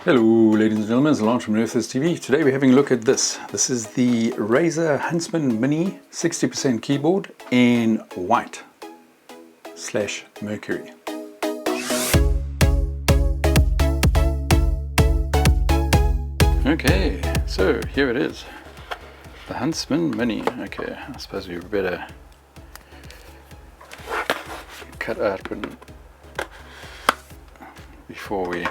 Hello ladies and gentlemen, it's Lance from NerfThis.TV. Today we're having a look at this. This is the Razer Huntsman Mini 60% keyboard in white / Mercury. Okay, so here it is. The Huntsman Mini. Okay, I suppose we better cut out before we...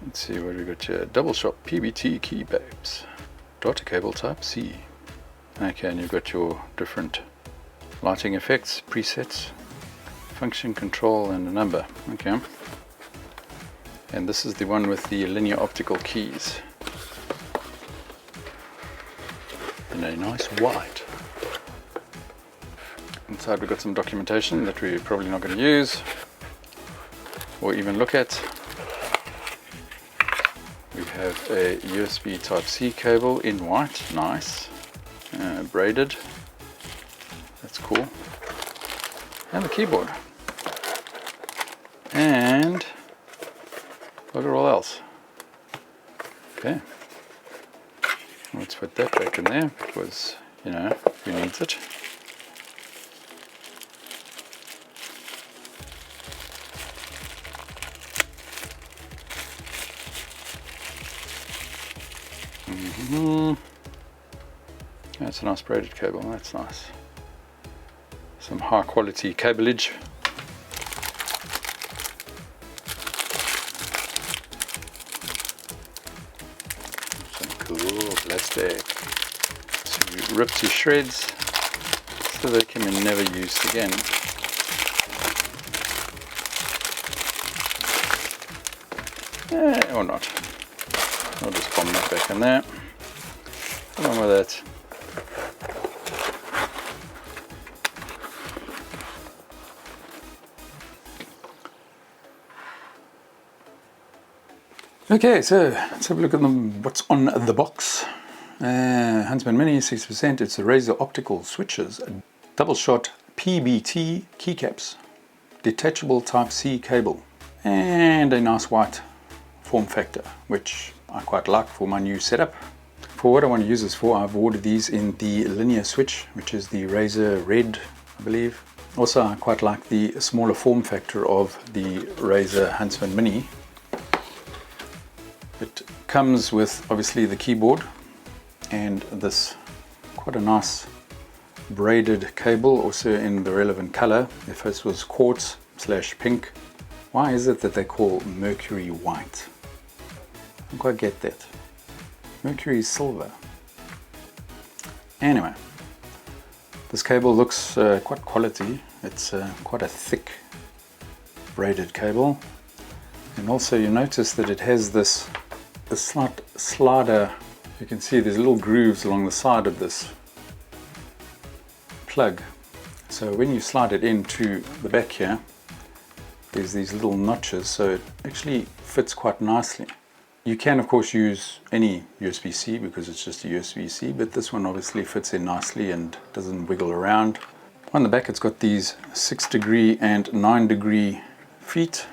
Let's see what we got here. Double shot PBT key babes. Data cable type C. Okay, and you've got your different lighting effects, presets, function control, and a number. Okay. And this is the one with the linear optical keys. In a nice white. Inside we've got some documentation that we're probably not going to use or even look at. We have a USB type C cable in white, nice, braided, that's cool, and the keyboard, and bugger all else. Okay, let's put that back in there because, you know, who needs it? That's a nice braided cable, that's nice. Some high quality cableage. Some cool plastic. So we rip to shreds so they can be never used again. Or not. I'll just bomb that back in there. Along with that. Okay, so let's have a look at what's on the box. Huntsman Mini 60%. It's a Razer optical switches, double shot PBT keycaps, detachable type C cable, and a nice white form factor, which I quite like for my new setup. For what I want to use this for, I've ordered these in the linear switch, which is the Razer Red, I believe. Also, I quite like the smaller form factor of the Razer Huntsman Mini. It comes with obviously the keyboard and this quite a nice braided cable, also in the relevant color. The first was quartz / pink. Why is it that they call Mercury white? I don't quite get that. Mercury silver. Anyway, this cable looks quite quality. It's quite a thick braided cable, and also you notice that it has this slight slider. You can see there's little grooves along the side of this plug, so when you slide it into the back here, there's these little notches, so it actually fits quite nicely. You can of course use any USB-C because it's just a USB-C, but this one obviously fits in nicely and doesn't wiggle around. On the back it's got these 6° and 9° feet,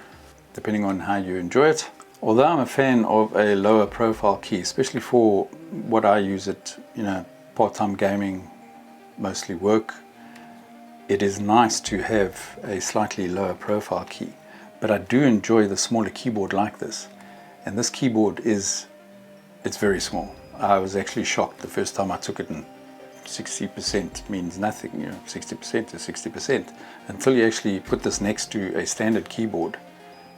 depending on how you enjoy it. Although I'm a fan of a lower profile key, especially for what I use it, you know, part-time gaming, mostly work, it is nice to have a slightly lower profile key. But I do enjoy the smaller keyboard like this. And this keyboard it's very small. I was actually shocked the first time I took it, and 60% means nothing, you know, 60% is 60%, until you actually put this next to a standard keyboard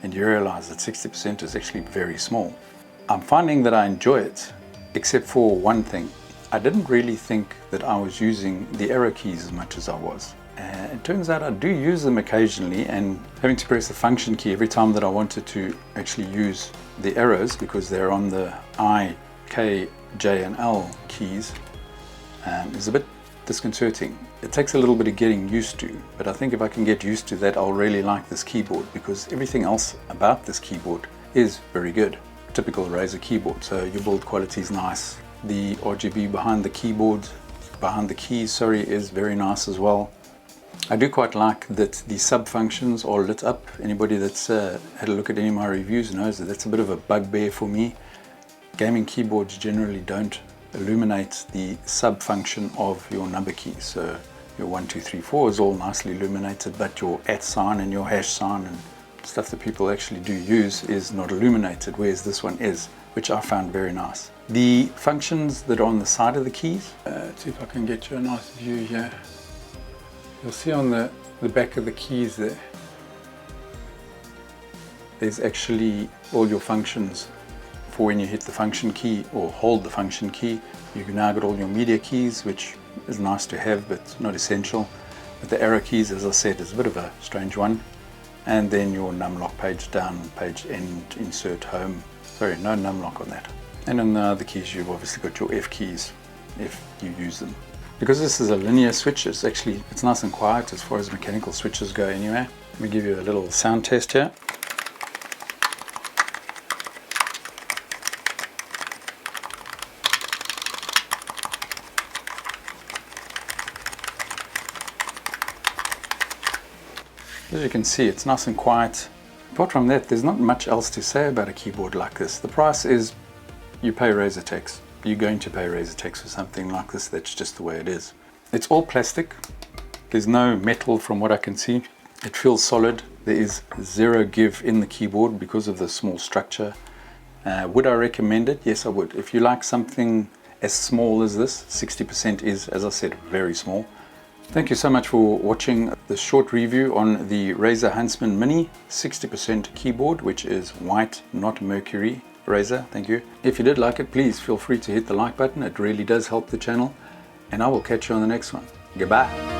and you realize that 60% is actually very small. I'm finding that I enjoy it, except for one thing. I didn't really think that I was using the arrow keys as much as I was. It turns out I do use them occasionally, and having to press the function key every time that I wanted to actually use the arrows, because they're on the I, K, J and L keys, is a bit disconcerting. It takes a little bit of getting used to, but I think if I can get used to that, I'll really like this keyboard, because everything else about this keyboard is very good. Typical Razer keyboard, so your build quality is nice. The RGB behind the keyboard, behind the keys, sorry, is very nice as well. I do quite like that the sub functions are lit up. Anybody that's had a look at any of my reviews knows that that's a bit of a bugbear for me. Gaming keyboards generally don't illuminate the sub function of your number keys. So your 1, 2, 3, 4 is all nicely illuminated, but your @ sign and your hash sign and stuff that people actually do use is not illuminated, whereas this one is, which I found very nice. The functions that are on the side of the keys, let's see if I can get you a nice view here. You'll see on the back of the keys there's actually all your functions for when you hit the function key or hold the function key. You've now got all your media keys, which is nice to have but not essential. But the arrow keys, as I said, is a bit of a strange one. And then your numlock, page down, page end, insert, home. Sorry, no numlock on that. And on the other keys you've obviously got your F keys if you use them. Because this is a linear switch, it's nice and quiet as far as mechanical switches go anyway. Let me give you a little sound test here. As you can see, it's nice and quiet. Apart from that, there's not much else to say about a keyboard like this. The price is, you pay Razer tax. You're going to pay Razer tax for something like this. That's just the way it is. It's all plastic. There's no metal from what I can see. It feels solid. There is zero give in the keyboard because of the small structure. Would I recommend it? Yes, I would. If you like something as small as this, 60% is, as I said, very small. Thank you so much for watching this short review on the Razer Huntsman Mini 60% keyboard, which is white, not Mercury. Razer, thank you. If you did like it, please feel free to hit the like button. It really does help the channel. And I will catch you on the next one. Goodbye.